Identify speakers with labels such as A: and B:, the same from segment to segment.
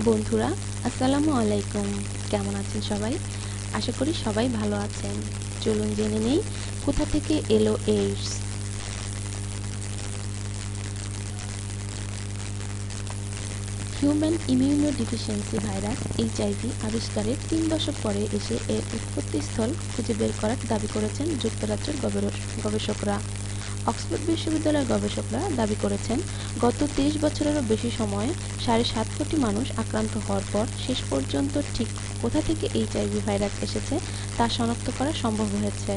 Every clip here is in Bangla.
A: বন্ধুরা, আসসালামু আলাইকুম। কেমন আছেন সবাই? আশা করি সবাই ভালো আছেন। চলুন জেনে নেই কোথা থেকে এলো AIDS. Human immunodeficiency virus HIV আবিষ্কারের ৩ দশক পরে এসে এর উৎপত্তিস্থল খুঁজে বের করার দাবি করেছেন যুক্তরাজ্যের গবেষকরা। অক্সফোর্ড বিশ্ববিদ্যালয়ের গবেষকরা দাবি করেছেন, গত ৩০ বছরেরও বেশি সময়ে ৭.৫ কোটি মানুষ আক্রান্ত হওয়ার পর শেষ পর্যন্ত ঠিক কোথা থেকে এইচআইভি ভাইরাস এসেছে তা শনাক্ত করা সম্ভব হয়েছে।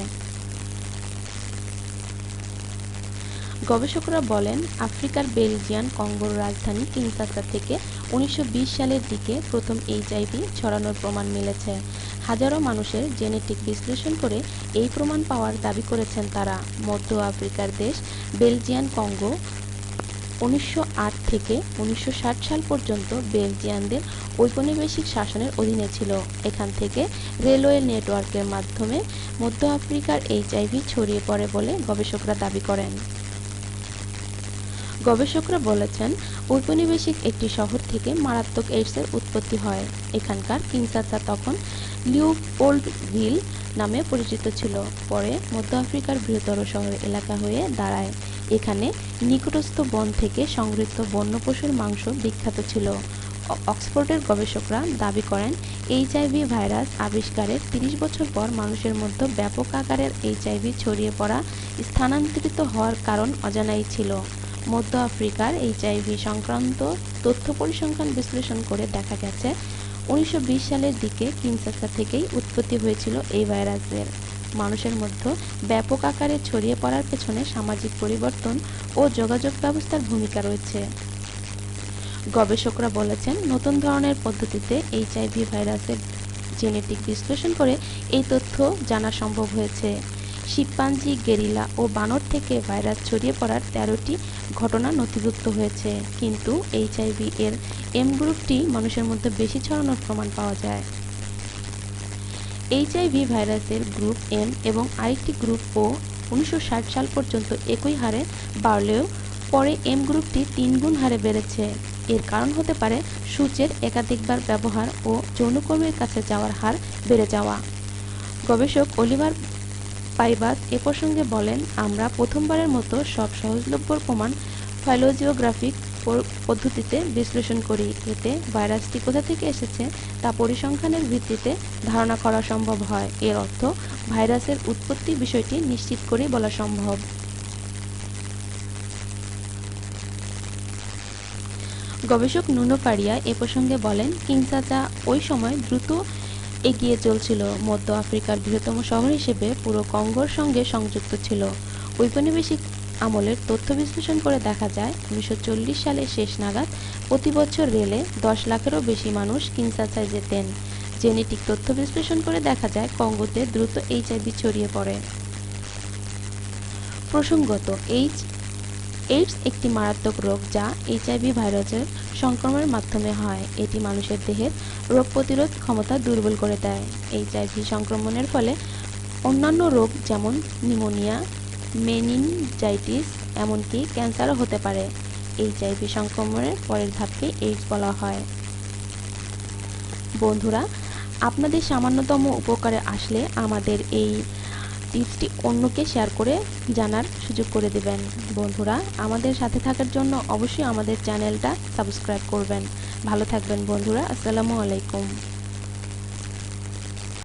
A: গবেষকরা বলেন, আফ্রিকার বেলজিয়ান কঙ্গোর রাজধানী কিনশাসা থেকে ১৯২০ সালের দিকে প্রথম এইচআইভি ছড়ানোর প্রমাণ মিলেছে। হাজারো মানুষের জেনেটিক বিশ্লেষণ করে এই প্রমাণ পাওয়ার দাবি করেছেন তারা। মধ্য আফ্রিকার দেশ বেলজিয়ান কঙ্গো ১৯০৮ থেকে ১৯৬০ সাল পর্যন্ত বেলজিয়ানদের ঔপনিবেশিক শাসনের অধীনে ছিল। এখান থেকে রেলওয়ে নেটওয়ার্কের মাধ্যমে মধ্য আফ্রিকার এইচআইভি ছড়িয়ে পড়ে বলে গবেষকরা দাবি করেন। গবেষকরা বলেছেন, ঔপনিবেশিক একটি শহর থেকে মারাত্মক এইডসের উৎপত্তি হয়। এখানকার কিনশাসা তখন লিওপোল্ডভিল নামে পরিচিত ছিল, পরে মধ্য আফ্রিকার বৃহত্তর শহর এলাকা হয়ে দাঁড়ায়। এখানে নিকটস্থ বন থেকে সংগৃহীত বন্য পশুর মাংস বিখ্যাত ছিল। অক্সফোর্ডের গবেষকরা দাবি করেন, এইচআইভি ভাইরাস আবিষ্কারের ৩০ বছর পর মানুষের মধ্যে ব্যাপক আকারের এইচআইভি ছড়িয়ে পড়া স্থানান্তরিত হওয়ার কারণ অজানাই ছিল। মধ্য আফ্রিকার এইচআইভি সংক্রান্ত তথ্য পরিসংখ্যান বিশ্লেষণ করে দেখা গেছে, ১৯২০ সালের দিকে কিনশাসা থেকেই উৎপত্তি হয়েছিল এই ভাইরাসের। মানুষের মধ্যে ব্যাপক আকারে ছড়িয়ে পড়ার পেছনে সামাজিক পরিবর্তন ও যোগাযোগ ব্যবস্থার ভূমিকা রয়েছে। গবেষকরা বলেছেন, নতুন ধরনের পদ্ধতিতে এইচআইভি ভাইরাসের জেনেটিক বিশ্লেষণ করে এই তথ্য জানা সম্ভব হয়েছে। শিম্পাঞ্জি, গেরিলা ও বানর থেকে ভাইরাস ছড়িয়ে পড়ার ১৩টি ঘটনা নথিভুক্ত হয়েছে, কিন্তু এইচআইভি এর এম গ্রুপটি মানুষের মধ্যে বেশি ছড়ানোর প্রমাণ পাওয়া যায়। এইচআইভি ভাইরাসের গ্রুপ এম এবং আরেকটি গ্রুপ ও ১৯৬০ সাল পর্যন্ত একই হারে বাড়লেও পরে এম গ্রুপটি ৩ গুণ হারে বেড়েছে। এর কারণ হতে পারে সূচের একাধিকবার ব্যবহার ও যৌনকর্মীর কাছে যাওয়ার হার বেড়ে যাওয়া। গবেষক অলিভার পাইবাস এ প্রসঙ্গে বলেন, আমরা প্রথমবারের মতো সব সহজলভ্য প্রমাণ ফাইলোজিওগ্রাফিক পদ্ধতিতে বিশ্লেষণ করি। এতে ভাইরাসটি কোথা থেকে এসেছে তা পরিসংখ্যানের ভিত্তিতে ধারণা করা সম্ভব হয়। এর অর্থ, ভাইরাসের উৎপত্তি বিষয়টি নিশ্চিত করেই বলা সম্ভব। গবেষক নুনো ফারিয়া এ প্রসঙ্গে বলেন, কিনশাসা ওই সময় দ্রুত এগিয়ে চলছিল। মধ্য আফ্রিকার বৃহত্তম শহর হিসেবে পুরো কঙ্গোর সঙ্গে সংযুক্ত ছিল। ঔপনিবেশিক আমলের তথ্য বিশ্লেষণ করে দেখা যায়, ১৯৪০ সালের শেষ নাগাদ প্রতি বছর রেলে ১০ লাখেরও বেশি মানুষ কিনশাসায় যেতেন। জেনেটিক তথ্য বিশ্লেষণ করে দেখা যায়, কঙ্গোতে দ্রুত এইচআইভি ছড়িয়ে পড়ে। প্রসঙ্গত, এইডস একটি মারাত্মক রোগ যা এইচআইভি ভাইরাসের সংক্রমণের মাধ্যমে হয়। এটি মানুষের দেহের রোগ প্রতিরোধ ক্ষমতা দুর্বল করে দেয়। এইচআইভি সংক্রমণের ফলে অন্যান্য রোগ যেমন নিউমোনিয়া, মেনিনজাইটিস, এমনকি ক্যান্সারও হতে পারে। এইচআইভি সংক্রমণের পরের ধাপকে এইডস বলা হয়। বন্ধুরা, আপনাদের সামান্যতম উপকারে আসলে আমাদের এই টিপসটি অন্যকে শেয়ার করে জানার সুযোগ করে দেবেন। বন্ধুরা, আমাদের সাথে থাকার জন্য অবশ্যই আমাদের চ্যানেলটা সাবস্ক্রাইব করবেন। ভালো থাকবেন বন্ধুরা। আসসালামু আলাইকুম।